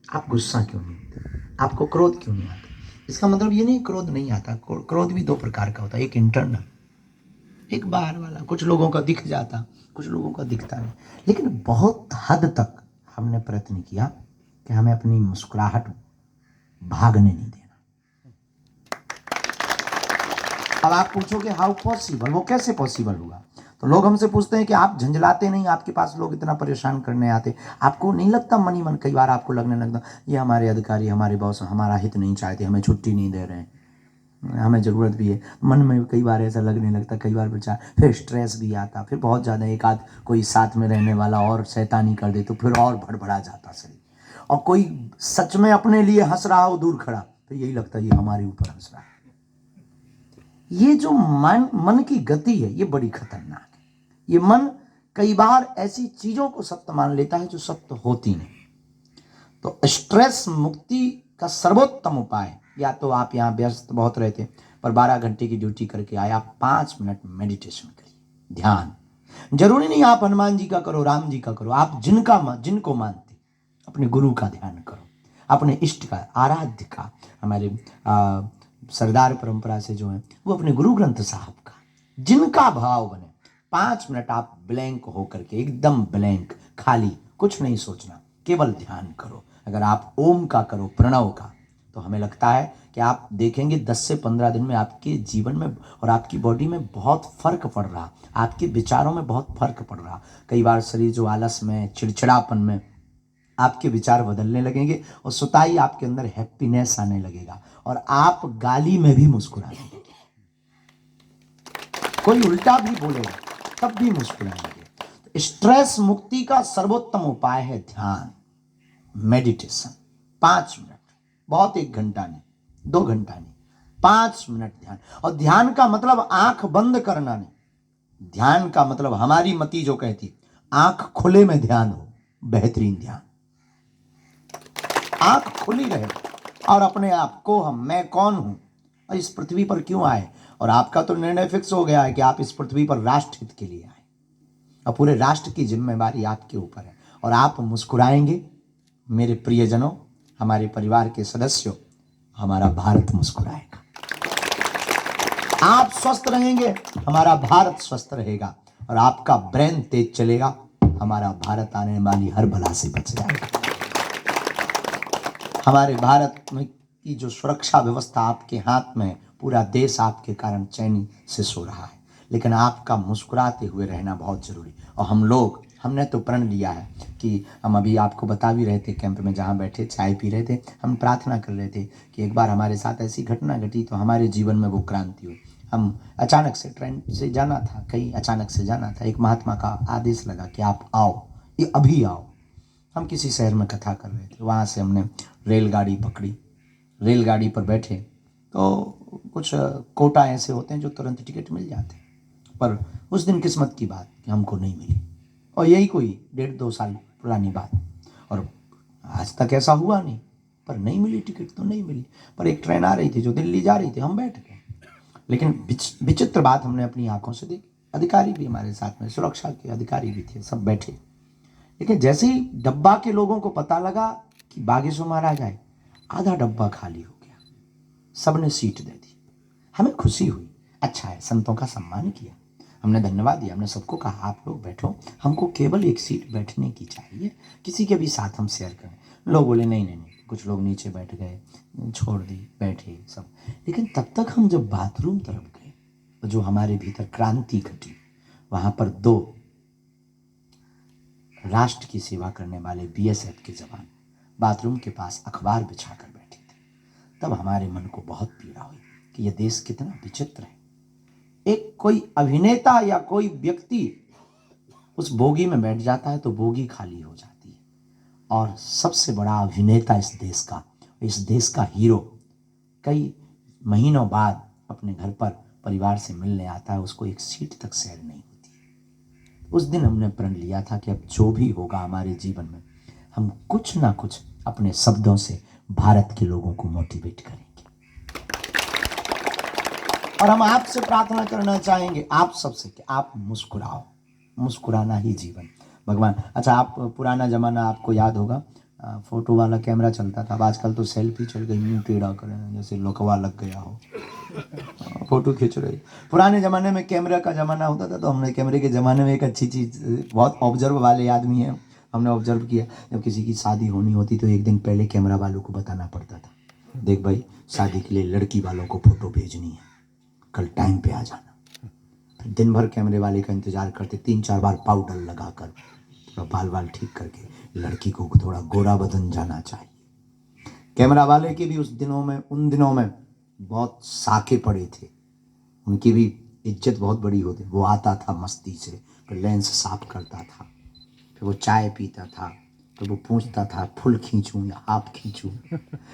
आप गुस्सा क्यों नहीं होते, आपको क्रोध क्यों नहीं आता? इसका मतलब ये नहीं क्रोध नहीं आता, क्रोध भी दो प्रकार का होता है, एक इंटरनल, एक बाहर वाला। कुछ लोगों का दिख जाता, कुछ लोगों का दिखता नहीं। लेकिन बहुत हद तक हमने प्रयत्न किया कि हमें अपनी मुस्कुराहट भागने नहीं देना। अब आप पूछोगे हाउ पॉसिबल, वो कैसे पॉसिबल हुआ? तो लोग हमसे पूछते हैं कि आप झंझलाते नहीं, आपके पास लोग इतना परेशान करने आते, आपको नहीं लगता मन ही मन कई बार आपको लगने लगता ये हमारे अधिकारी, हमारे बॉस हमारा हित नहीं चाहते, हमें छुट्टी नहीं दे रहे हैं, हमें ज़रूरत भी है? मन में कई बार ऐसा लगने लगता, कई बार विचार, फिर स्ट्रेस भी आता, फिर बहुत ज़्यादा एक आध कोई साथ में रहने वाला और शैतानी कर दे तो फिर और भड़बड़ा जाता शरीर। और कोई सच में अपने लिए हंस रहा हो दूर खड़ा तो यही लगता है ये हमारे ऊपर हंस रहा है। ये जो मन की गति है ये बड़ी खतरनाक है। ये मन कई बार ऐसी चीजों को सत्य मान लेता है जो सत्य होती नहीं। तो स्ट्रेस मुक्ति का सर्वोत्तम उपाय, या तो आप यहाँ व्यस्त बहुत रहते पर 12 घंटे की ड्यूटी करके आए, आप 5 मिनट मेडिटेशन करिए, ध्यान। जरूरी नहीं आप हनुमान जी का करो, राम जी का करो, आप जिनको मानते अपने गुरु का ध्यान करो, अपने इष्ट का, आराध्य का। हमारे सरदार परंपरा से जो है वो अपने गुरु ग्रंथ साहब का, जिनका भाव बने। 5 मिनट आप ब्लैंक होकर के, एकदम ब्लैंक, खाली, कुछ नहीं सोचना, केवल ध्यान करो। अगर आप ओम का करो, प्रणव का, तो हमें लगता है कि आप देखेंगे 10 से 15 दिन में आपके जीवन में और आपकी बॉडी में बहुत फर्क पड़ रहा, आपके विचारों में बहुत फर्क पड़ रहा। कई बार शरीर जो आलस में, चिड़चिड़ापन में, आपके विचार बदलने लगेंगे और सुताई आपके अंदर हैप्पीनेस आने लगेगा और आप गाली में भी मुस्कुराने लगेंगे। कोई उल्टा भी बोलेगा तब भी मुस्कुराएंगे। स्ट्रेस मुक्ति का सर्वोत्तम उपाय है ध्यान, मेडिटेशन। 5 मिनट, बहुत 1 घंटा नहीं, 2 घंटा नहीं, 5 मिनट ध्यान। और ध्यान का मतलब आंख बंद करना नहीं, ध्यान का मतलब हमारी मति जो कहती आंख खुले में ध्यान हो, बेहतरीन ध्यान। आंख खुली रहे और अपने आप को, हम, मैं कौन हूं और इस पृथ्वी पर क्यों आए। और आपका तो निर्णय फिक्स हो गया है कि आप इस पृथ्वी पर राष्ट्र हित के लिए आए और पूरे राष्ट्र की जिम्मेवारी आपके ऊपर है। और आप मुस्कुराएंगे मेरे प्रियजनों, हमारे परिवार के सदस्यों, हमारा भारत मुस्कुराएगा। आप स्वस्थ रहेंगे, हमारा भारत स्वस्थ रहेगा। और आपका ब्रेन तेज चलेगा, हमारा भारत आने वाली हर बला से बच जाएगा। हमारे भारत में की जो सुरक्षा व्यवस्था आपके हाथ में है, पूरा देश आपके कारण चैनी से सो रहा है। लेकिन आपका मुस्कुराते हुए रहना बहुत जरूरी। और हमने तो प्रण लिया है कि हम, अभी आपको बता भी रहे थे कैंप में जहाँ बैठे चाय पी रहे थे, हम प्रार्थना कर रहे थे कि एक बार हमारे साथ ऐसी घटना घटी तो हमारे जीवन में वो क्रांति हुई। हम अचानक से ट्रेन से जाना था, कहीं अचानक से जाना था, एक महात्मा का आदेश लगा कि आप आओ, ये अभी आओ। हम किसी शहर में कथा कर रहे थे, वहाँ से हमने रेलगाड़ी पकड़ी, रेलगाड़ी पर बैठे तो कुछ कोटा ऐसे होते हैं जो तुरंत टिकट मिल जाते हैं, पर उस दिन किस्मत की बात कि हमको नहीं मिली। और यही कोई 1.5-2 साल पुरानी बात, और आज तक ऐसा हुआ नहीं, पर नहीं मिली टिकट तो नहीं मिली। पर एक ट्रेन आ रही थी जो दिल्ली जा रही थी, हम बैठ गए। लेकिन विचित्र बात हमने अपनी आंखों से देखी, अधिकारी भी हमारे साथ में, सुरक्षा के अधिकारी भी थे, सब बैठे। लेकिन जैसे ही डब्बा के लोगों को पता लगा कि बागेश्वर महाराज आए, आधा डब्बा खाली हो गया, सबने सीट दे दी। हमें खुशी हुई, अच्छा है, संतों का सम्मान किया, हमने धन्यवाद दिया, हमने सबको कहा आप लोग बैठो, हमको केवल एक सीट बैठने की चाहिए, किसी के भी साथ हम शेयर करें। लोग बोले नहीं नहीं नहीं, कुछ लोग नीचे बैठ गए, छोड़ दी, बैठे सब। लेकिन तब तक हम जब बाथरूम तरफ गए तो जो हमारे भीतर क्रांति घटी, वहां पर 2 राष्ट्र की सेवा करने वाले बीएसएफ के जवान बाथरूम के पास अखबार बिछाकर बैठे थे। तब हमारे मन को बहुत पीड़ा हुई कि यह देश कितना विचित्र है। एक कोई अभिनेता या कोई व्यक्ति उस बोगी में बैठ जाता है तो बोगी खाली हो जाती है, और सबसे बड़ा अभिनेता इस देश का हीरो कई महीनों बाद अपने घर पर परिवार से मिलने आता है, उसको एक सीट तक शेयर नहीं होती है। उस दिन हमने प्रण लिया था कि अब जो भी होगा हमारे जीवन में, हम कुछ ना कुछ अपने शब्दों से भारत के लोगों को मोटिवेट करेंगे। और हम आपसे प्रार्थना करना चाहेंगे, आप सबसे, कि आप मुस्कुराओ, मुस्कुराना ही जीवन। भगवान, अच्छा, आप पुराना जमाना आपको याद होगा, फोटो वाला कैमरा चलता था। अब आजकल तो सेल्फी चल गई, मुंह टेढ़ा करें जैसे लकवा लग गया हो, फोटो खींच रही। पुराने ज़माने में कैमरा का ज़माना होता था, तो हमने कैमरे के ज़माने में एक अच्छी चीज़, बहुत ऑब्जर्व वाले आदमी हैं, हमने ऑब्जर्व किया, जब किसी की शादी होनी होती तो एक दिन पहले कैमरा वालों को बताना पड़ता था, देख भाई शादी के लिए लड़की वालों को फ़ोटो भेजनी है, कल टाइम पे आ जाना। फिर दिन भर कैमरे वाले का इंतज़ार करते, 3-4 बार पाउडर लगा कर, थोड़ा बाल बाल ठीक करके, लड़की को थोड़ा गोरा बदन जाना चाहिए। कैमरा वाले के भी उन दिनों में बहुत साके पड़े थे, उनकी भी इज्जत बहुत बड़ी होती। वो आता था मस्ती से, फिर लेंस साफ करता था, फिर वो चाय पीता था, तो वो पूछता था फुल खींचूं या हाफ खींचूं।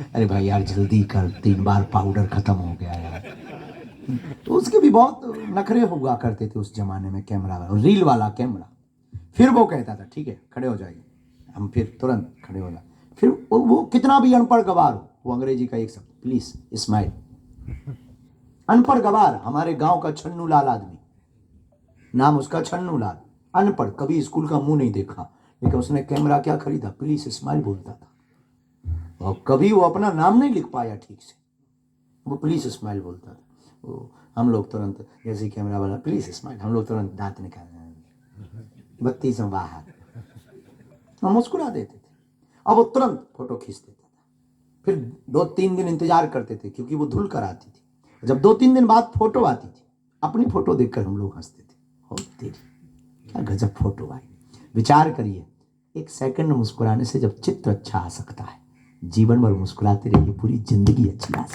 अरे भाई यार जल्दी कर, 3 बार पाउडर खत्म हो गया यार। तो उसके भी बहुत नखरे हुआ करते थे उस जमाने में कैमरा वाला, रील वाला कैमरा। फिर वो कहता था ठीक है खड़े हो जाइए, हम फिर तुरंत खड़े हो जाए। फिर वो कितना भी अनपढ़ गवार हो, वो अंग्रेजी का एक शब्द, प्लीज स्माइल। अनपढ़ गवार, हमारे गांव का छन्नू लाल आदमी, नाम उसका छन्नू लाल, अनपढ़, कभी स्कूल का मुंह नहीं देखा, लेकिन उसने कैमरा क्या खरीदा, प्लीज स्माइल बोलता था। और कभी वो अपना नाम नहीं लिख पाया ठीक से, वो प्लीज स्माइल बोलता था। वो हम लोग तुरंत, जैसे कैमरा वाला प्लीज स्माइल, हम लोग तुरंत दांत निकाल, बत्ती से बाहर, हम मुस्कुरा देते थे। अब वो तुरंत फोटो खींच देता था। फिर 2-3 दिन इंतजार करते थे, क्योंकि वो धुल कर आती थी। जब 2-3 दिन बाद फोटो आती थी, अपनी फोटो देखकर हम लोग हंसते थे, हो तेरी क्या गजब फोटो आई। विचार करिए, 1 सेकंड मुस्कुराने से जब चित्र अच्छा आ सकता है, जीवन भर मुस्कुराते रहिए, पूरी जिंदगी अच्छी आ सकती है।